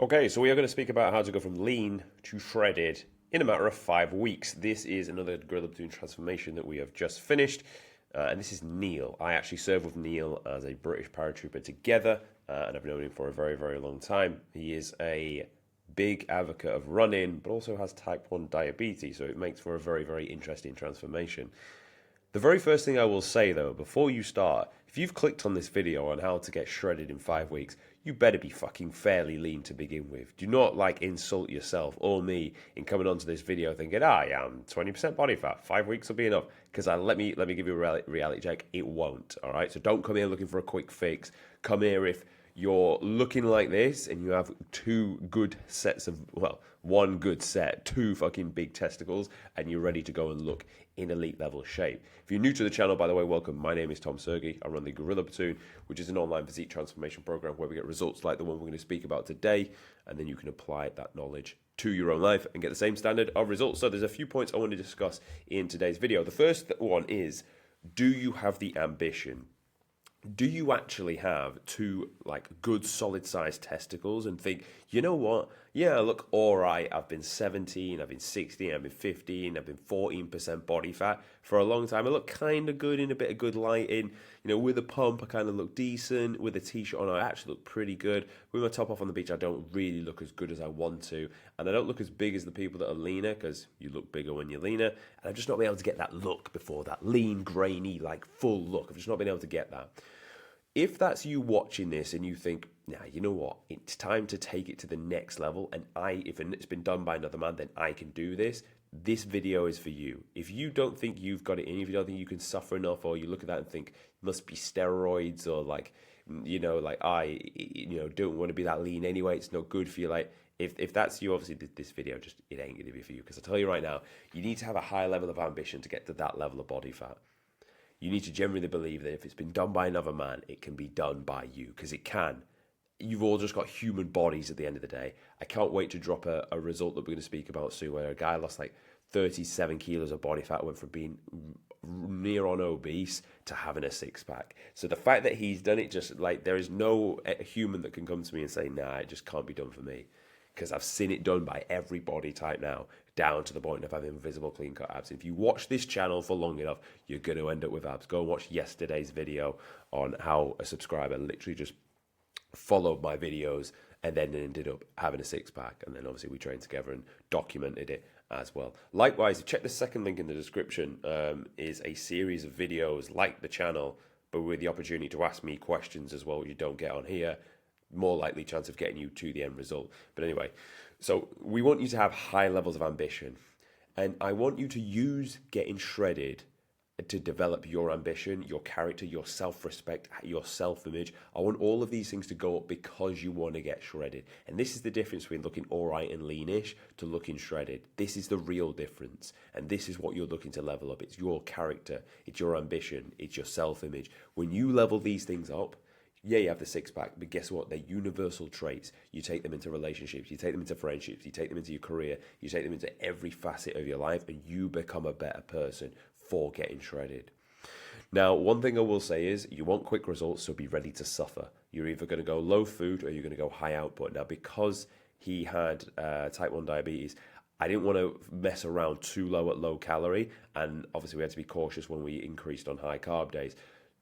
Okay, so we are going to speak about how to go from lean to shredded in a matter of 5 weeks. This is another Gorilla Platoon transformation that we have just finished, and this is Neil. I actually served with Neil as a British paratrooper together, and I've known him for a very, very long time. He is a big advocate of running, but also has type 1 diabetes, so it makes for a very, very interesting transformation. The very first thing I will say though, before you start, if you've clicked on this video on how to get shredded in 5 weeks, you better be fucking fairly lean to begin with. Do not insult yourself or me in coming onto this video thinking, yeah, I'm 20% body fat, 5 weeks will be enough. Because let me give you a reality check, it won't. All right, so don't come here looking for a quick fix. Come here if you're looking like this and you have two good sets of, well, one good set, two fucking big testicles, and you're ready to go and look in elite level shape. If you're new to the channel, by the way, welcome. My name is Tom Sergey. I run the Gorilla Platoon, which is an online physique transformation program where we get results like the one we're going to speak about today, and then you can apply that knowledge to your own life and get the same standard of results. So there's a few points I want to discuss in today's video. The first one is, do you have the ambition? Do you actually have two good solid sized testicles and think, you know what, yeah, I look all right, I've been 17, I've been 16, I've been 15, I've been 14% body fat for a long time, I look kind of good in a bit of good lighting, with a pump I kind of look decent, with a t-shirt on I actually look pretty good, with my top off on the beach I don't really look as good as I want to, and I don't look as big as the people that are leaner, because you look bigger when you're leaner, and I've just not been able to get that look before, that lean, grainy, full look. I've just not been able to get that. If that's you watching this and you think, nah, you know what, it's time to take it to the next level, and if it's been done by another man, then I can do this, this video is for you. If you don't think you've got it in, if you don't think you can suffer enough, or you look at that and think, it must be steroids, or I don't want to be that lean anyway, it's not good for you, if that's you, obviously this video, just, it ain't going to be for you, because I tell you right now, you need to have a high level of ambition to get to that level of body fat. You need to genuinely believe that if it's been done by another man, it can be done by you, because it can. You've all just got human bodies at the end of the day. I can't wait to drop a result that we're going to speak about soon, where a guy lost 37 kilos of body fat, went from being near on obese to having a six-pack. So the fact that he's done it, just there is no human that can come to me and say, nah, it just can't be done for me. Because I've seen it done by every body type now, down to the point of having visible clean-cut abs. If you watch this channel for long enough, you're going to end up with abs. Go and watch yesterday's video on how a subscriber literally just followed my videos and then ended up having a six-pack. And then obviously we trained together and documented it as well. Likewise, check the second link in the description. Is a series of videos like the channel, but with the opportunity to ask me questions as well, which you don't get on here. More likely chance of getting you to the end result. But anyway, so we want you to have high levels of ambition, and I want you to use getting shredded to develop your ambition, your character, your self-respect, your self-image. I want all of these things to go up because you want to get shredded. And this is the difference between looking all right and leanish to looking shredded. This is the real difference. And this is what you're looking to level up. It's your character, it's your ambition, it's your self-image. When you level these things up, yeah, you have the six-pack, but guess what? They're universal traits. You take them into relationships, you take them into friendships, you take them into your career, you take them into every facet of your life, and you become a better person for getting shredded. Now, one thing I will say is you want quick results, so be ready to suffer. You're either going to go low food or you're going to go high output. Now, because he had type 1 diabetes, I didn't want to mess around too low at low calorie, and obviously we had to be cautious when we increased on high carb days.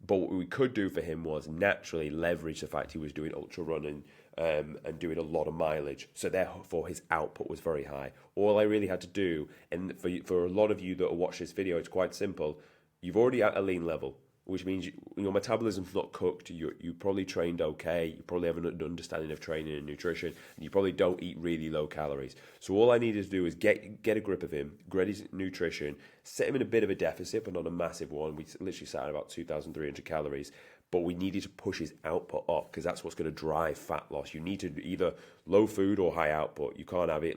But what we could do for him was naturally leverage the fact he was doing ultra running and doing a lot of mileage. So therefore his output was very high. All I really had to do, and for a lot of you that will watch this video, it's quite simple. You've already at a lean level, which means your metabolism's not cooked. You probably trained okay. You probably have an understanding of training and nutrition, and you probably don't eat really low calories. So all I needed to do is get a grip of him, grab his nutrition, set him in a bit of a deficit, but not a massive one. We literally sat at about 2,300 calories, but we needed to push his output up because that's what's going to drive fat loss. You need to either low food or high output. You can't have it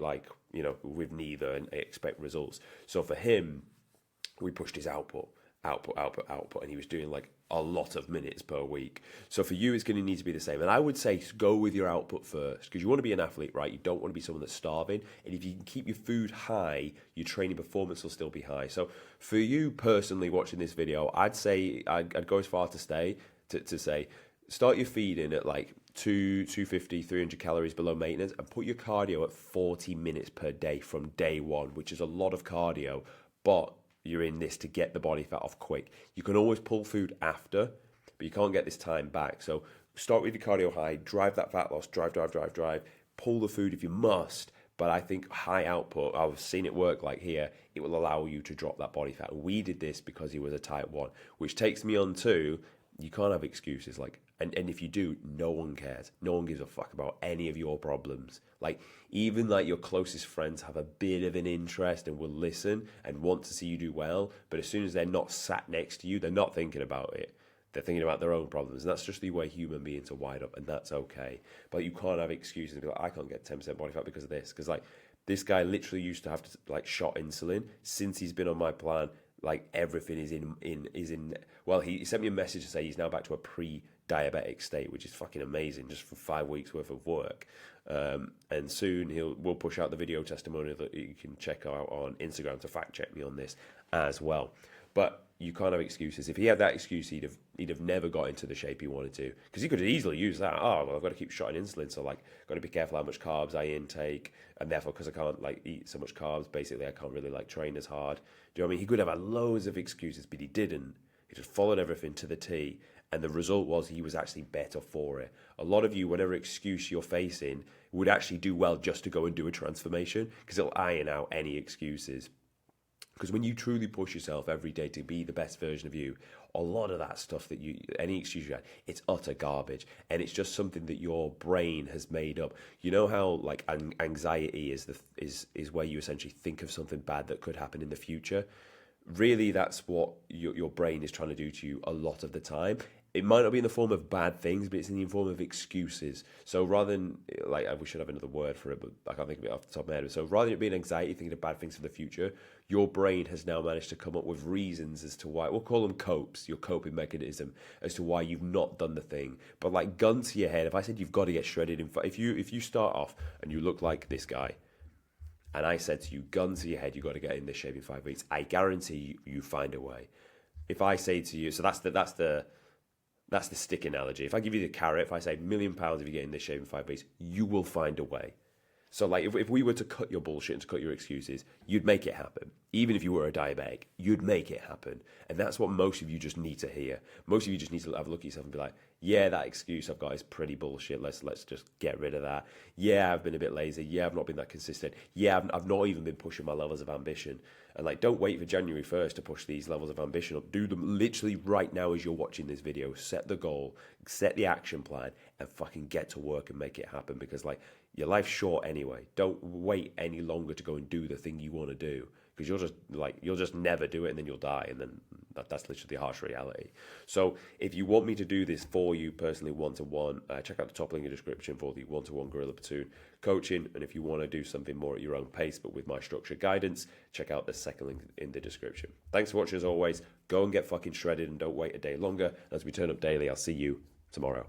with neither and expect results. So for him, we pushed his output, and he was doing a lot of minutes per week. So for you, it's going to need to be the same. And I would say go with your output first, because you want to be an athlete, right? You don't want to be someone that's starving. And if you can keep your food high, your training performance will still be high. So for you personally watching this video, I'd say I'd go as far to say start your feeding at 250, 300 calories below maintenance, and put your cardio at 40 minutes per day from day one, which is a lot of cardio, but you're in this to get the body fat off quick. You can always pull food after, but you can't get this time back. So start with your cardio high, drive that fat loss, drive, pull the food if you must. But I think high output, I've seen it work like here, it will allow you to drop that body fat. We did this because he was a type 1, which takes me on to, you can't have excuses. Like, and if you do, no one cares. No one gives a fuck about any of your problems. Like, even like your closest friends have a bit of an interest and will listen and want to see you do well. But as soon as they're not sat next to you, they're not thinking about it. They're thinking about their own problems, and that's just the way human beings are wired up, and that's okay. But you can't have excuses and be like, I can't get 10% body fat because of this. Because like this guy literally used to have to like shot insulin. Since he's been on my plan, like everything is in. Well, he sent me a message to say he's now back to a pre-diabetic state, which is fucking amazing, just from 5 weeks worth of work. And soon we'll push out the video testimonial that you can check out on Instagram to fact check me on this as well. But you can't have excuses. If he had that excuse, he'd have never got into the shape he wanted to. Because he could have easily used that. Oh, well, I've got to keep shotting insulin, so like, got to be careful how much carbs I intake, and therefore, because I can't like eat so much carbs, basically, I can't really like train as hard. Do you know what I mean? He could have had loads of excuses, but he didn't. He just followed everything to the T, and the result was he was actually better for it. A lot of you, whatever excuse you're facing, would actually do well just to go and do a transformation, because it'll iron out any excuses. Because when you truly push yourself every day to be the best version of you, a lot of that stuff that any excuse you had, it's utter garbage. And it's just something that your brain has made up. You know how like anxiety is where you essentially think of something bad that could happen in the future? Really, that's what your brain is trying to do to you a lot of the time. It might not be in the form of bad things, but it's in the form of excuses. So rather than, like, we should have another word for it, but I can't think of it off the top of my head. So rather than it being anxiety, thinking of bad things for the future, your brain has now managed to come up with reasons as to why, we'll call them copes, your coping mechanism, as to why you've not done the thing. But like, gun to your head, if I said you've got to get shredded, if you start off and you look like this guy, and I said to you, gun to your head, you've got to get in this shape in 5 weeks, I guarantee you find a way. If I say to you, so that's the stick analogy. If I give you the carrot, if I say £1 million if you get in this shape in 5 weeks, you will find a way. So like if we were to cut your bullshit and to cut your excuses, you'd make it happen. Even if you were a diabetic, you'd make it happen. And that's what most of you just need to hear. Most of you just need to have a look at yourself and be like, yeah, that excuse I've got is pretty bullshit. Let's just get rid of that. Yeah, I've been a bit lazy. Yeah, I've not been that consistent. Yeah, I've not even been pushing my levels of ambition. And like, don't wait for January 1st to push these levels of ambition up. Do them literally right now as you're watching this video. Set the goal, set the action plan, and fucking get to work and make it happen. Because like, your life's short anyway. Don't wait any longer to go and do the thing you want to do. Because you'll just never do it, and then you'll die, and then that's literally the harsh reality. So if you want me to do this for you personally, one-to-one, check out the top link in the description for the one-to-one Gorilla Platoon coaching. And if you want to do something more at your own pace, but with my structured guidance, check out the second link in the description. Thanks for watching as always. Go and get fucking shredded, and don't wait a day longer. As we turn up daily, I'll see you tomorrow.